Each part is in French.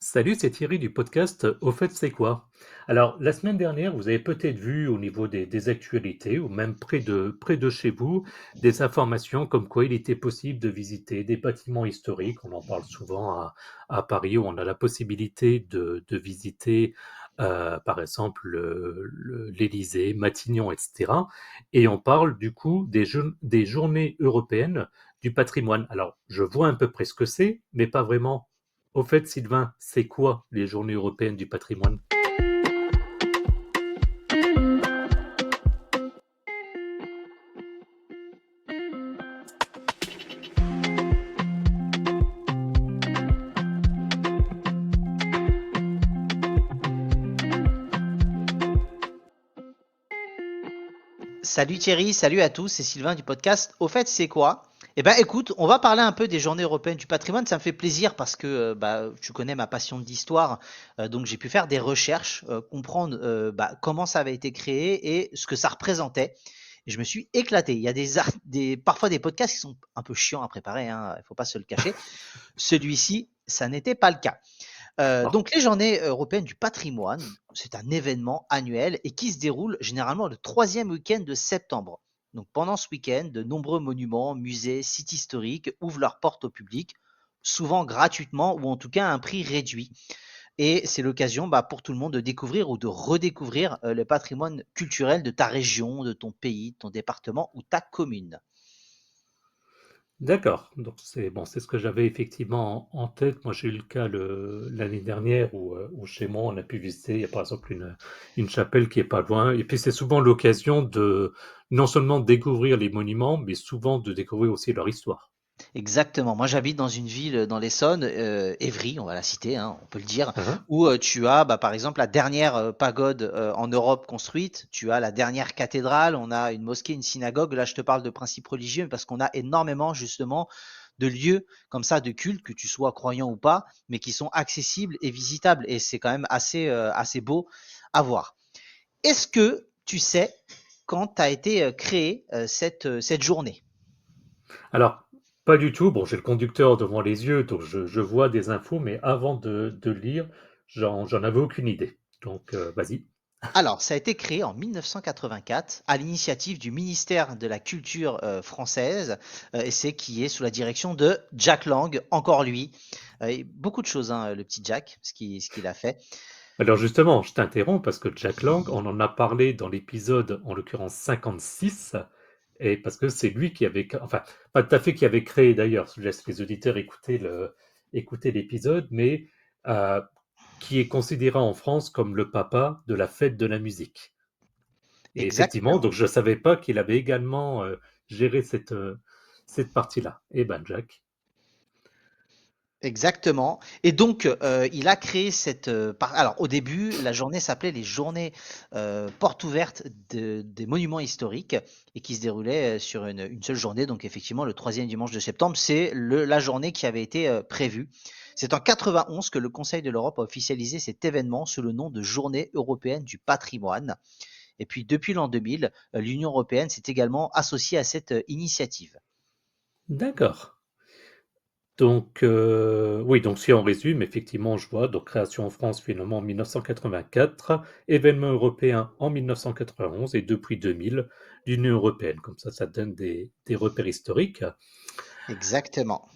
Salut, c'est Thierry du podcast Au fait, c'est quoi? Alors, la semaine dernière, vous avez peut-être vu au niveau des actualités, ou même près de chez vous, des informations comme quoi il était possible de visiter des bâtiments historiques. On en parle souvent à Paris, où on a la possibilité de visiter, par exemple, l'Élysée, Matignon, etc. Et on parle du coup des journées européennes du patrimoine. Alors, je vois à peu près ce que c'est, mais pas vraiment. Au fait, Sylvain, c'est quoi les Journées européennes du patrimoine? Salut Thierry, salut à tous, c'est Sylvain du podcast. Au fait, c'est quoi? Eh ben, écoute, on va parler un peu des Journées européennes du patrimoine. Ça me fait plaisir parce que tu connais ma passion d'histoire, donc j'ai pu faire des recherches, comprendre comment ça avait été créé et ce que ça représentait. Et je me suis éclaté. Il y a parfois des podcasts qui sont un peu chiants à préparer, hein, il faut pas se le cacher. Celui-ci, ça n'était pas le cas. D'accord. Donc les Journées européennes du patrimoine, c'est un événement annuel et qui se déroule généralement le troisième week-end de septembre. Donc pendant ce week-end, de nombreux monuments, musées, sites historiques ouvrent leurs portes au public, souvent gratuitement ou en tout cas à un prix réduit. Et c'est l'occasion pour tout le monde de découvrir ou de redécouvrir le patrimoine culturel de ta région, de ton pays, de ton département ou ta commune. D'accord. Donc c'est bon, c'est ce que j'avais effectivement en tête. Moi, j'ai eu le cas l'année dernière où chez moi on a pu visiter. Il y a par exemple une chapelle qui est pas loin. Et puis c'est souvent l'occasion de non seulement découvrir les monuments, mais souvent de découvrir aussi leur histoire. Exactement. Moi, j'habite dans une ville dans l'Essonne, Évry, on va la citer, hein, on peut le dire, Hein. où tu as, par exemple, la dernière pagode en Europe construite. Tu as la dernière cathédrale. On a une mosquée, une synagogue. Là, je te parle de principes religieux parce qu'on a énormément, justement, de lieux comme ça de culte, que tu sois croyant ou pas, mais qui sont accessibles et visitables. Et c'est quand même assez beau à voir. Est-ce que tu sais quand a été créée cette journée? Alors, pas du tout. Bon, j'ai le conducteur devant les yeux, donc je vois des infos, mais avant de lire, j'en avais aucune idée. Donc, vas-y. Alors, ça a été créé en 1984 à l'initiative du ministère de la Culture française, et c'est qui est sous la direction de Jack Lang, encore lui. Et beaucoup de choses, hein, le petit Jack, ce qu'il a fait. Alors justement, je t'interromps parce que Jack Lang, on en a parlé dans l'épisode, en l'occurrence 56, et parce que c'est lui qui avait, enfin, pas tout à fait qui avait créé d'ailleurs, je laisse les auditeurs écouter l'épisode, mais euh, qui est considéré en France comme le papa de la fête de la musique. Et effectivement, Exactement. donc je ne savais pas qu'il avait également géré cette partie-là. Eh ben Jack, Exactement. Et donc, il a créé alors, au début, la journée s'appelait les Journées portes ouvertes des monuments historiques et qui se déroulait sur une seule journée. Donc, effectivement, le troisième dimanche de septembre, c'est la journée qui avait été prévue. C'est en 91 que le Conseil de l'Europe a officialisé cet événement sous le nom de Journée européenne du patrimoine. Et puis, depuis l'an 2000, l'Union européenne s'est également associée à cette initiative. d'accord. Donc, oui, donc si on résume, effectivement, je vois, donc création en France finalement en 1984, événement européen en 1991 et depuis 2000, l'Union européenne. Comme ça donne des repères historiques. Exactement.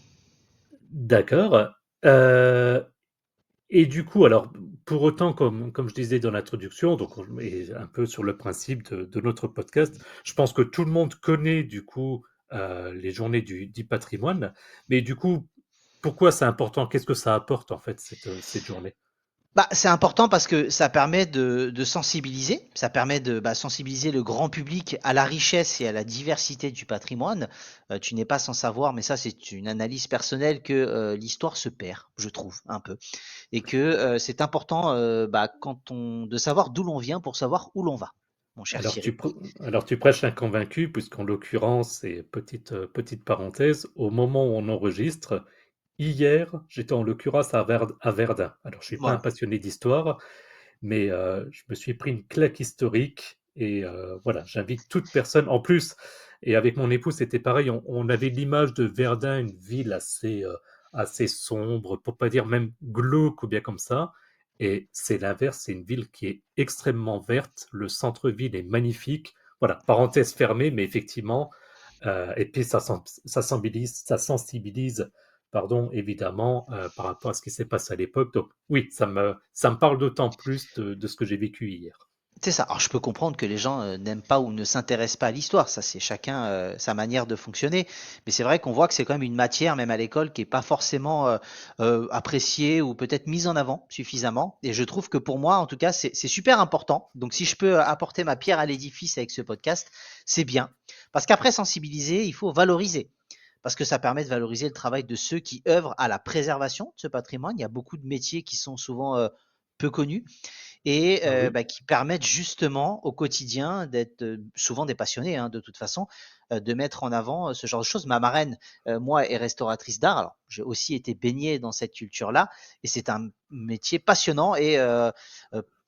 D'accord. Euh, et du coup, alors, pour autant, comme je disais dans l'introduction, donc, et un peu sur le principe de notre podcast, je pense que tout le monde connaît du coup les journées du patrimoine, mais du coup, pourquoi c'est important? Qu'est-ce que ça apporte en fait cette journée? C'est important parce que ça permet de sensibiliser, ça permet de sensibiliser le grand public à la richesse et à la diversité du patrimoine. Tu n'es pas sans savoir, mais ça c'est une analyse personnelle, que l'histoire se perd, je trouve, un peu. Et que c'est important de savoir d'où l'on vient pour savoir où l'on va, mon cher Alors Thierry. alors tu prêches un convaincu, puisqu'en l'occurrence, et petite parenthèse, au moment où on enregistre, hier, j'étais en l'occurrence à Verdun. Alors je suis pas un Voilà. passionné d'histoire, mais je me suis pris une claque historique et voilà, j'invite toute personne. En plus, et avec mon épouse, c'était pareil, on avait l'image de Verdun, une ville assez assez sombre, pour pas dire même glauque ou bien comme ça. Et c'est l'inverse, c'est une ville qui est extrêmement verte. Le centre-ville est magnifique. Voilà, parenthèse fermée, mais effectivement, et puis ça sensibilise, pardon, évidemment, par rapport à ce qui s'est passé à l'époque. Donc oui, ça me parle d'autant plus de ce que j'ai vécu hier. C'est ça. Alors je peux comprendre que les gens n'aiment pas ou ne s'intéressent pas à l'histoire. Ça, c'est chacun sa manière de fonctionner. Mais c'est vrai qu'on voit que c'est quand même une matière, même à l'école, qui est pas forcément appréciée ou peut-être mise en avant suffisamment. Et je trouve que pour moi, en tout cas, c'est super important. Donc si je peux apporter ma pierre à l'édifice avec ce podcast, c'est bien. Parce qu'après sensibiliser, il faut valoriser. Parce que ça permet de valoriser le travail de ceux qui œuvrent à la préservation de ce patrimoine. Il y a beaucoup de métiers qui sont souvent peu connus et Ah oui. bah, qui permettent justement au quotidien d'être souvent des passionnés hein, de toute façon, de mettre en avant ce genre de choses. Ma marraine, moi, est restauratrice d'art. Alors, j'ai aussi été baigné dans cette culture-là et c'est un métier passionnant et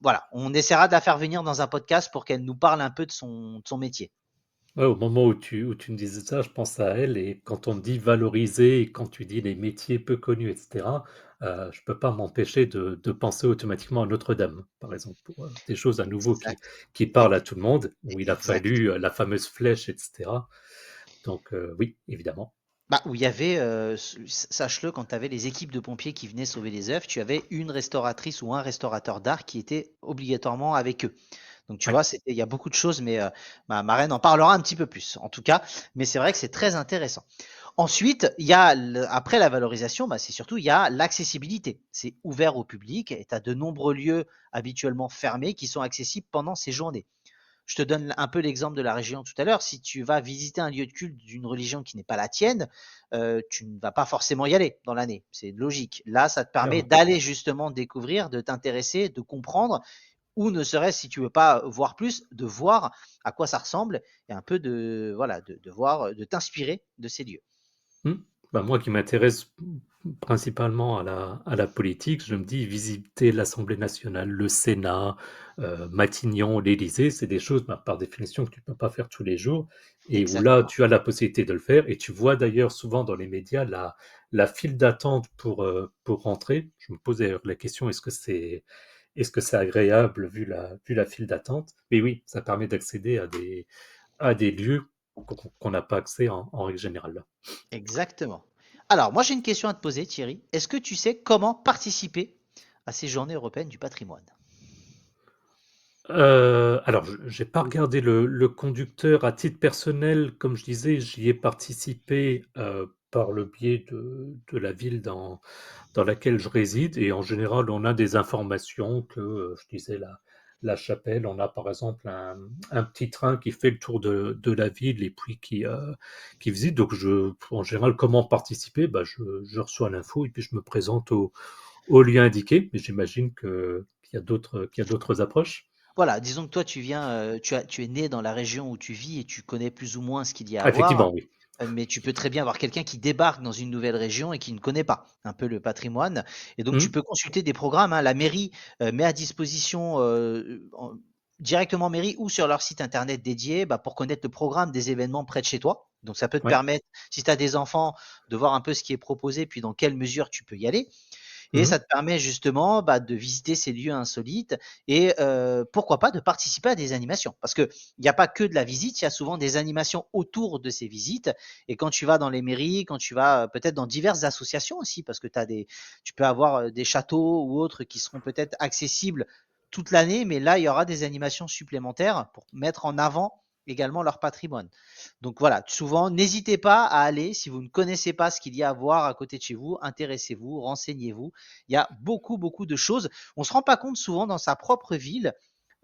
voilà, on essaiera de la faire venir dans un podcast pour qu'elle nous parle un peu de son métier. Ouais, au moment où tu me disais ça, je pense à elle et quand on dit valoriser et quand tu dis les métiers peu connus et cetera, je peux pas m'empêcher de penser automatiquement à Notre-Dame, par exemple, pour, des choses à nouveau qui Exact, qui parlent à ex- tout le monde, où il a exact. fallu, la fameuse flèche et cetera. Donc oui, évidemment. Bah, où il y avait, sache-le, quand tu avais les équipes de pompiers qui venaient sauver les œuvres, tu avais une restauratrice ou un restaurateur d'art qui était obligatoirement avec eux. Donc tu Ouais. vois, il y a beaucoup de choses, mais ma marraine en parlera un petit peu plus, en tout cas. Mais c'est vrai que c'est très intéressant. Ensuite, il y a après la valorisation, bah, c'est surtout il y a l'accessibilité. C'est ouvert au public et tu as de nombreux lieux habituellement fermés qui sont accessibles pendant ces journées. Je te donne un peu l'exemple de la région tout à l'heure. Si tu vas visiter un lieu de culte d'une religion qui n'est pas la tienne, tu ne vas pas forcément y aller dans l'année. C'est logique. Là, ça te permet Clairement. d'aller justement découvrir, de t'intéresser, de comprendre, ou ne serait-ce si tu veux pas voir plus, de voir à quoi ça ressemble et un peu de voilà, de voir, de t'inspirer de ces lieux. Mmh. Bah, moi qui m'intéresse principalement à la politique, je me dis visiter l'Assemblée nationale, le Sénat, Matignon, l'Élysée, c'est des choses, bah, par définition, que tu ne peux pas faire tous les jours et où là, Exactement. tu as la possibilité de le faire et tu vois d'ailleurs souvent dans les médias la file d'attente pour rentrer. Je me pose d'ailleurs la question, est-ce que c'est agréable vu la file d'attente? Mais oui, ça permet d'accéder à des lieux qu'on n'a pas accès en règle générale. Exactement. Alors, moi j'ai une question à te poser, Thierry. Est-ce que tu sais comment participer à ces journées européennes du patrimoine? Alors, j'ai pas regardé le conducteur à titre personnel, comme je disais, j'y ai participé par le biais de la ville dans laquelle je réside, et en général, on a des informations que, je disais, la chapelle, on a par exemple un petit train qui fait le tour de la ville et puis qui visite. Donc, en général, comment participer? Bah, je reçois l'info et puis je me présente au lieu indiqué, mais j'imagine qu'il y a d'autres approches. Voilà, disons que toi tu viens, tu es né dans la région où tu vis et tu connais plus ou moins ce qu'il y a à Ah, voir, effectivement, oui. mais tu peux très bien avoir quelqu'un qui débarque dans une nouvelle région et qui ne connaît pas un peu le patrimoine et donc tu Mmh. peux consulter des programmes, hein. La mairie, met à disposition, directement mairie ou sur leur site internet dédié, bah, pour connaître le programme des événements près de chez toi. Donc ça peut te Ouais. permettre, si tu as des enfants, de voir un peu ce qui est proposé, puis dans quelle mesure tu peux y aller. Et Mmh. ça te permet justement, bah, de visiter ces lieux insolites et pourquoi pas de participer à des animations. Parce qu'il n'y a pas que de la visite, il y a souvent des animations autour de ces visites. Et quand tu vas dans les mairies, quand tu vas peut-être dans diverses associations aussi, parce que tu peux avoir des châteaux ou autres qui seront peut-être accessibles toute l'année, mais là, il y aura des animations supplémentaires pour mettre en avant également leur patrimoine. Donc voilà, souvent, n'hésitez pas à aller, si vous ne connaissez pas ce qu'il y a à voir à côté de chez vous, intéressez-vous, renseignez-vous. Il y a beaucoup, beaucoup de choses. On ne se rend pas compte souvent dans sa propre ville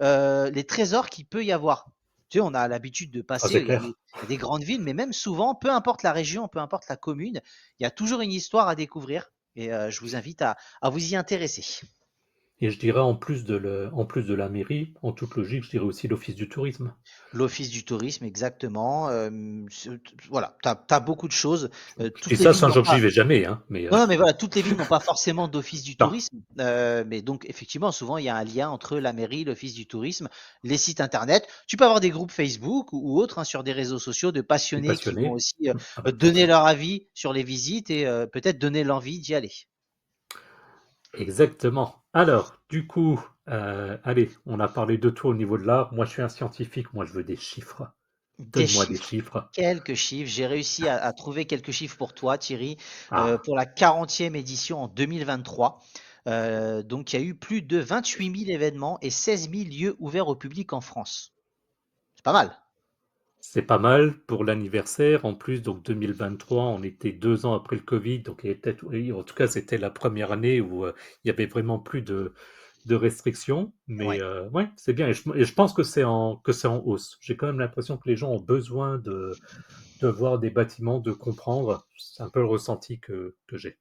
les trésors qu'il peut y avoir. Tu sais, on a l'habitude de Ah, passer, c'est clair. il y a des grandes villes, mais même souvent, peu importe la région, peu importe la commune, il y a toujours une histoire à découvrir. Et je vous invite à vous y intéresser. Et je dirais en plus de la mairie, en toute logique, je dirais aussi l'office du tourisme. L'office du tourisme, exactement. Voilà, tu as beaucoup de choses. Je dis Toutes les ça villes sans n'ont dire que pas. j'y vais jamais, hein, mais Non, non, mais voilà, toutes les villes n'ont pas forcément d'office du non, tourisme. Mais donc, effectivement, souvent, il y a un lien entre la mairie, l'office du tourisme, les sites internet. Tu peux avoir des groupes Facebook ou autres, hein, sur des réseaux sociaux de des passionnés qui vont passionnés. aussi Ah bah, donner parfait. leur avis sur les visites et peut-être donner l'envie d'y aller. Exactement. Alors, du coup, allez, on a parlé de tout au niveau de l'art. Moi, je suis un scientifique, moi, je veux des chiffres. Des Donne-moi des chiffres. chiffres. Quelques chiffres. J'ai réussi à trouver quelques chiffres pour toi, Thierry, Ah, pour la 40e édition en 2023. Donc, il y a eu plus de 28 000 événements et 16 000 lieux ouverts au public en France. C'est pas mal. c'est pas mal pour l'anniversaire. En plus, donc 2023, on était 2 ans après le Covid, donc il y avait peut-être, oui, en tout cas, c'était la première année où il y avait vraiment plus de restrictions. Mais Ouais. ouais, c'est bien. Et je pense que c'est en hausse. J'ai quand même l'impression que les gens ont besoin de voir des bâtiments, de comprendre. C'est un peu le ressenti que j'ai.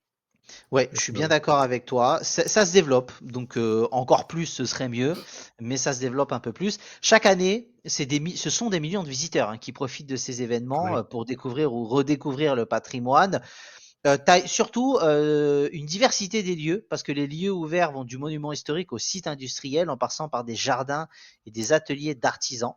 Ouais, je Donc, suis bien d'accord avec toi. Ça se développe, donc encore plus, ce serait mieux, mais ça se développe un peu plus. Chaque année, ce sont des millions de visiteurs, hein, qui profitent de ces événements ouais, pour découvrir ou redécouvrir le patrimoine. Tu as surtout une diversité des lieux, parce que les lieux ouverts vont du monument historique au site industriel, en passant par des jardins et des ateliers d'artisans.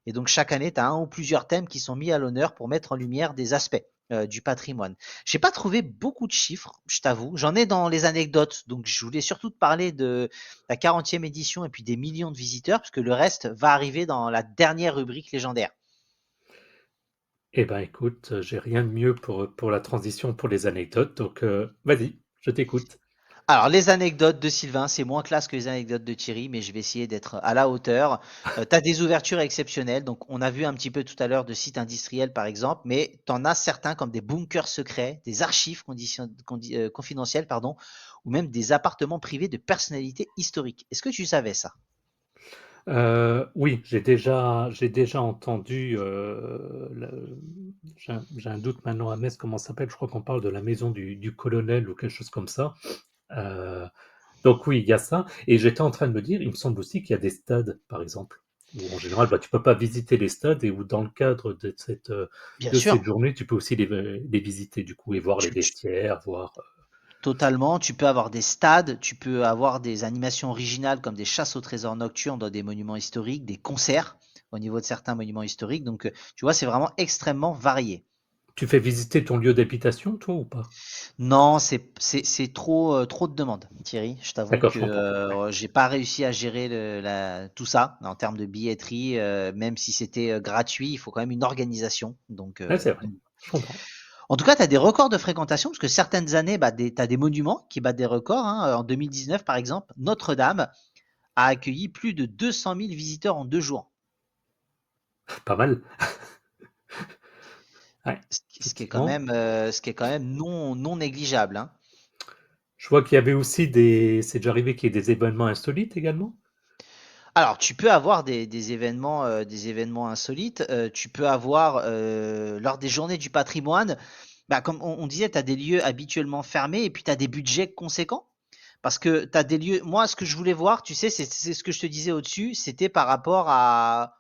Et donc chaque année, tu as un ou plusieurs thèmes qui sont mis à l'honneur pour mettre en lumière des aspects du patrimoine. J'ai pas trouvé beaucoup de chiffres, je t'avoue. J'en ai dans les anecdotes, donc je voulais surtout te parler de la 40e édition et puis des millions de visiteurs, parce que le reste va arriver dans la dernière rubrique légendaire. eh ben écoute, j'ai rien de mieux pour la transition, pour les anecdotes. Donc, vas-y, je t'écoute. Alors, les anecdotes de Sylvain, c'est moins classe que les anecdotes de Thierry, mais je vais essayer d'être à la hauteur. Tu as des ouvertures exceptionnelles. Donc, on a vu un petit peu tout à l'heure de sites industriels, par exemple, mais tu en as certains comme des bunkers secrets, des archives confidentielles, pardon, ou même des appartements privés de personnalités historiques. Est-ce que tu savais ça? Oui, j'ai déjà entendu. J'ai un doute maintenant à Metz, comment ça s'appelle? Je crois qu'on parle de la maison du colonel ou quelque chose comme ça. Euh, donc oui, il y a ça. Et j'étais en train de me dire, il me semble aussi qu'il y a des stades, par exemple, où en général, bah, tu peux pas visiter les stades et où dans le cadre Bien de sûr. cette journée, tu peux aussi les visiter du coup et voir les Tu vestiaires, voir. Totalement, tu peux avoir des stades, tu peux avoir des animations originales comme des chasses au trésor nocturnes dans des monuments historiques, des concerts au niveau de certains monuments historiques. Donc, tu vois, c'est vraiment extrêmement varié. Tu fais visiter ton lieu d'habitation, toi, ou pas? Non, c'est trop, trop de demandes, Thierry. Je t'avoue D'accord, que je comprends. Ouais, j'ai pas réussi à gérer tout ça en termes de billetterie, même si c'était gratuit, il faut quand même une organisation. Donc, ouais, c'est vrai. Je comprends. en tout cas, tu as des records de fréquentation, parce que certaines années, bah, tu as des monuments qui battent des records, hein. En 2019, par exemple, Notre-Dame a accueilli plus de 200 000 visiteurs en 2 jours, Pas mal. Ouais, effectivement. ce qui est quand même non négligeable, hein. Je vois qu'il y avait aussi c'est déjà arrivé qu'il y ait des événements insolites également? Alors, tu peux avoir des événements insolites. Tu peux avoir, lors des journées du patrimoine, bah, comme on disait, tu as des lieux habituellement fermés et puis tu as des budgets conséquents. Parce que tu as des lieux. Moi, ce que je voulais voir, tu sais, c'est ce que je te disais au-dessus, c'était par rapport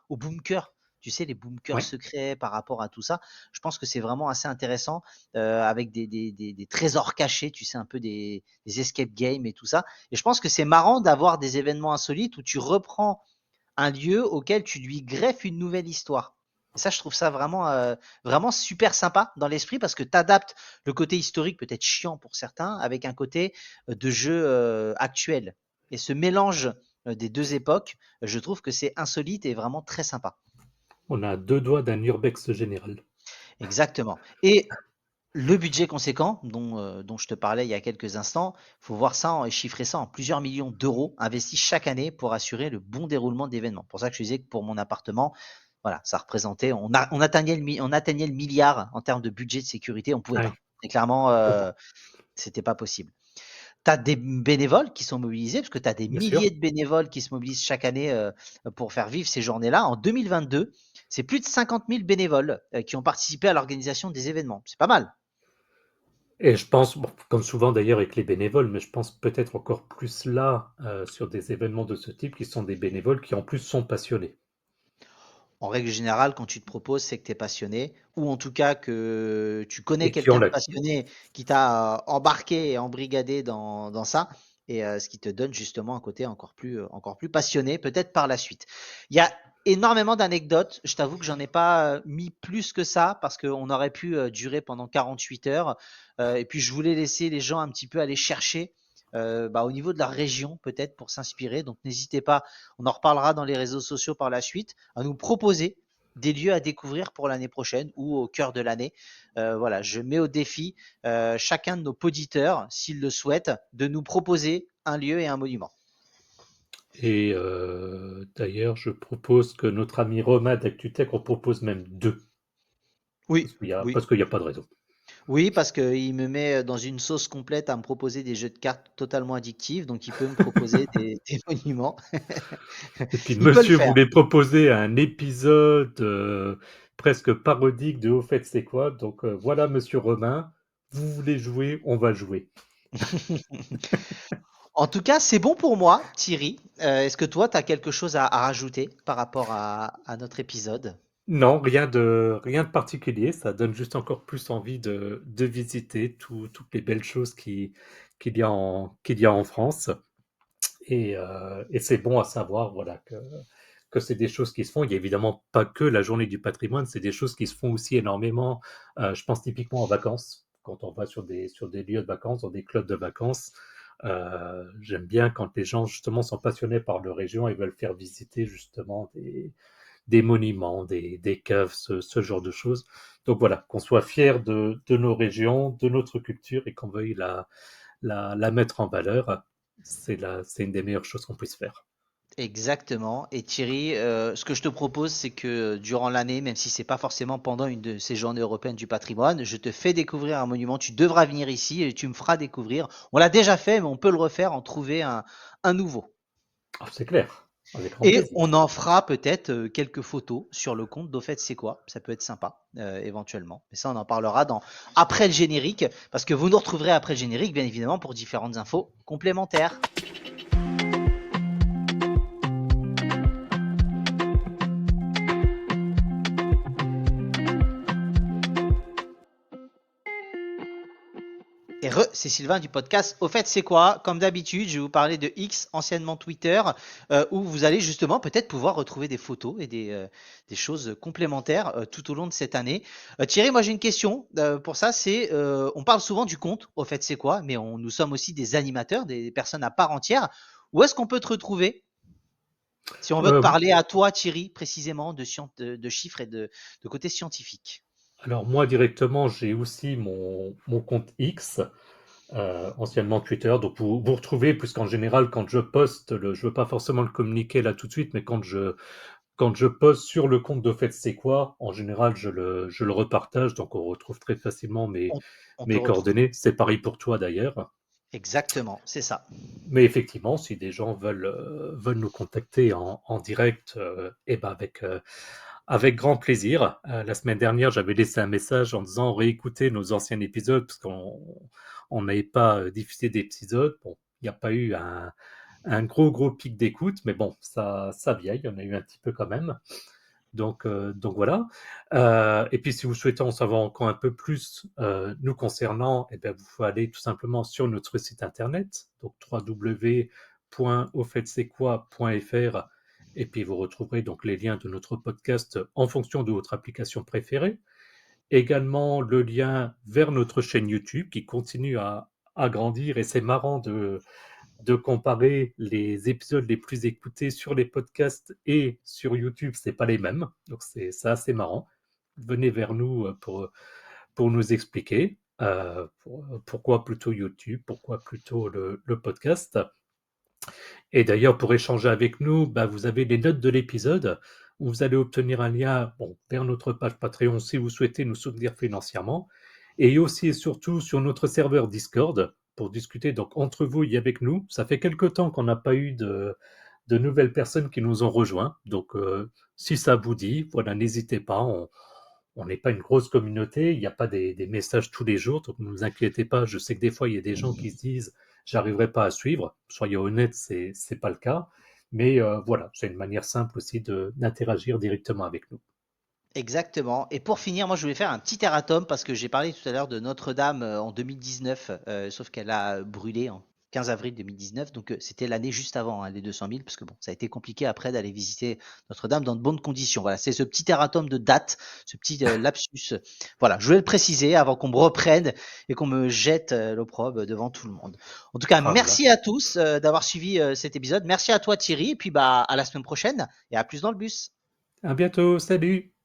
aux bunkers. Tu sais, les bunkers Ouais. secrets par rapport à tout ça. Je pense que c'est vraiment assez intéressant, avec des trésors cachés, tu sais, un peu des escape games et tout ça. Et je pense que c'est marrant d'avoir des événements insolites où tu reprends un lieu auquel tu lui greffes une nouvelle histoire. Et ça, je trouve ça vraiment, vraiment super sympa dans l'esprit parce que tu adaptes le côté historique, peut-être chiant pour certains, avec un côté de jeu actuel. Et ce mélange des deux époques, je trouve que c'est insolite et vraiment très sympa. On a deux doigts d'un urbex général. Exactement. Et le budget conséquent dont je te parlais il y a quelques instants, il faut voir ça et chiffrer ça en plusieurs millions d'euros investis chaque année pour assurer le bon déroulement d'événements. C'est pour ça que je disais que pour mon appartement, voilà, ça représentait, on atteignait le milliard en termes de budget de sécurité, on pouvait Ouais, pas. Et clairement, je comprends. c'était pas possible. Tu as des bénévoles qui sont mobilisés, parce que tu as des Bien sûr. milliers de bénévoles qui se mobilisent chaque année pour faire vivre ces journées-là. En 2022, c'est plus de 50 000 bénévoles qui ont participé à l'organisation des événements. C'est pas mal. Et je pense, bon, comme souvent d'ailleurs avec les bénévoles, mais je pense peut-être encore plus là, sur des événements de ce type, qui sont des bénévoles qui en plus sont passionnés En règle générale, quand tu te proposes, c'est que tu es passionné, ou en tout cas que tu connais et qui ont quelqu'un de la passionné qui t'a embarqué et embrigadé dans ça, et ce qui te donne justement un côté encore plus passionné, peut-être par la suite. Il y a énormément d'anecdotes. Je t'avoue que j'en ai pas mis plus que ça parce qu'on aurait pu durer pendant 48 heures. Et puis je voulais laisser les gens un petit peu aller chercher au niveau de la région peut-être pour s'inspirer. Donc n'hésitez pas, on en reparlera dans les réseaux sociaux par la suite, à nous proposer des lieux à découvrir pour l'année prochaine ou au cœur de l'année. Voilà, je mets au défi chacun de nos auditeurs, s'il le souhaite, de nous proposer un lieu et un monument. et d'ailleurs, je propose que notre ami Romain d'ActuTech en propose même 2, Oui, oui. parce qu'il y a pas de raison. Oui, parce qu'il me met dans une sauce complète à me proposer des jeux de cartes totalement addictifs, donc il peut me proposer des monuments. Et puis Il peut le monsieur faire. voulait proposer un épisode, presque parodique de Au fait c'est quoi? Donc, voilà monsieur Romain, vous voulez jouer, on va jouer. En tout cas, c'est bon pour moi, Thierry. Est-ce que toi, tu as quelque chose à rajouter par rapport à notre épisode? Non, rien de particulier, ça donne juste encore plus envie de visiter toutes les belles choses qu'il y a en France. Et c'est bon à savoir, voilà, que c'est des choses qui se font. Il y a évidemment pas que la journée du patrimoine, c'est des choses qui se font aussi énormément. Je pense typiquement en vacances, quand on va sur des lieux de vacances, dans des clubs de vacances. J'aime bien quand les gens justement sont passionnés par leur région et veulent faire visiter justement des monuments, des caves, ce genre de choses. Donc voilà, qu'on soit fier de nos régions, de notre culture et qu'on veuille la mettre en valeur, c'est une des meilleures choses qu'on puisse faire. Exactement. Et Thierry, ce que je te propose, c'est que durant l'année, même si c'est pas forcément pendant une de ces journées européennes du patrimoine, je te fais découvrir un monument. Tu devras venir ici et tu me feras découvrir. On l'a déjà fait, mais on peut le refaire, en trouver un nouveau. Ah, c'est clair, avec grand Et plaisir. on en fera peut-être quelques photos sur le compte d'Au fait c'est quoi. Ça peut être sympa, éventuellement. Mais ça, on en parlera après le générique, parce que vous nous retrouverez après le générique, bien évidemment, pour différentes infos complémentaires. Et c'est Sylvain du podcast. Au fait, c'est quoi? Comme d'habitude, je vais vous parler de X, anciennement Twitter, où vous allez justement peut-être pouvoir retrouver des photos et des choses complémentaires tout au long de cette année. Thierry, moi j'ai une question pour ça. On parle souvent du compte. Au fait, c'est quoi? Mais nous sommes aussi des animateurs, des personnes à part entière. Où est-ce qu'on peut te retrouver si on veut te Euh, parler à toi, Thierry, précisément de chiffres et de côté scientifique? alors moi directement, j'ai aussi mon compte X, anciennement Twitter. Donc vous retrouvez, puisqu'en général, quand je poste, je veux pas forcément le communiquer là tout de suite, mais quand je poste sur le compte de Fait C'est Quoi, en général, je le repartage, donc on retrouve très facilement On, on te mes retrouve. coordonnées. C'est pareil pour toi d'ailleurs. Exactement, c'est ça. Mais effectivement, si des gens veulent nous contacter en direct, eh ben avec grand plaisir. La semaine dernière, j'avais laissé un message en disant réécoutez nos anciens épisodes parce qu'on n'avait pas diffusé d'épisodes. Bon, il n'y a pas eu un gros pic d'écoute, mais bon, ça vient, il y en a eu un petit peu quand même. Donc voilà. Et puis si vous souhaitez en savoir encore un peu plus nous concernant, eh bien, vous pouvez aller tout simplement sur notre site internet, donc www.aufaitz'estquoi.fr, et puis vous retrouverez donc les liens de notre podcast en fonction de votre application préférée. Également le lien vers notre chaîne YouTube qui continue à grandir, et c'est marrant de comparer les épisodes les plus écoutés sur les podcasts et sur YouTube, c'est pas les mêmes. Donc c'est assez marrant. Venez vers nous pour nous expliquer pourquoi plutôt YouTube, pourquoi plutôt le podcast. Et d'ailleurs, pour échanger avec nous, bah, vous avez les notes de l'épisode où vous allez obtenir un lien, bon, vers notre page Patreon si vous souhaitez nous soutenir financièrement, et aussi et surtout sur notre serveur Discord pour discuter donc entre vous et avec nous. Ça fait quelque temps qu'on n'a pas eu de nouvelles personnes qui nous ont rejoints. Donc, si ça vous dit, voilà, n'hésitez pas. on n'est pas une grosse communauté, il n'y a pas des messages tous les jours, donc ne vous inquiétez pas. Je sais que des fois, il y a des gens qui se disent, j'arriverai pas à suivre. Soyons honnêtes, c'est pas le cas. Mais voilà, c'est une manière simple aussi d'interagir directement avec nous. Exactement. Et pour finir, moi je voulais faire un petit erratum parce que j'ai parlé tout à l'heure de Notre-Dame en 2019, sauf qu'elle a brûlé en 15 avril 2019, donc c'était l'année juste avant hein, les 200 000, parce que bon, ça a été compliqué après d'aller visiter Notre-Dame dans de bonnes conditions. Voilà, c'est ce petit erratum de date, ce petit lapsus. Voilà, je voulais le préciser avant qu'on me reprenne et qu'on me jette l'opprobre devant tout le monde. En tout cas, Ah là là. merci à tous d'avoir suivi cet épisode. Merci à toi Thierry, et puis bah à la semaine prochaine et à plus dans le bus. À bientôt, salut!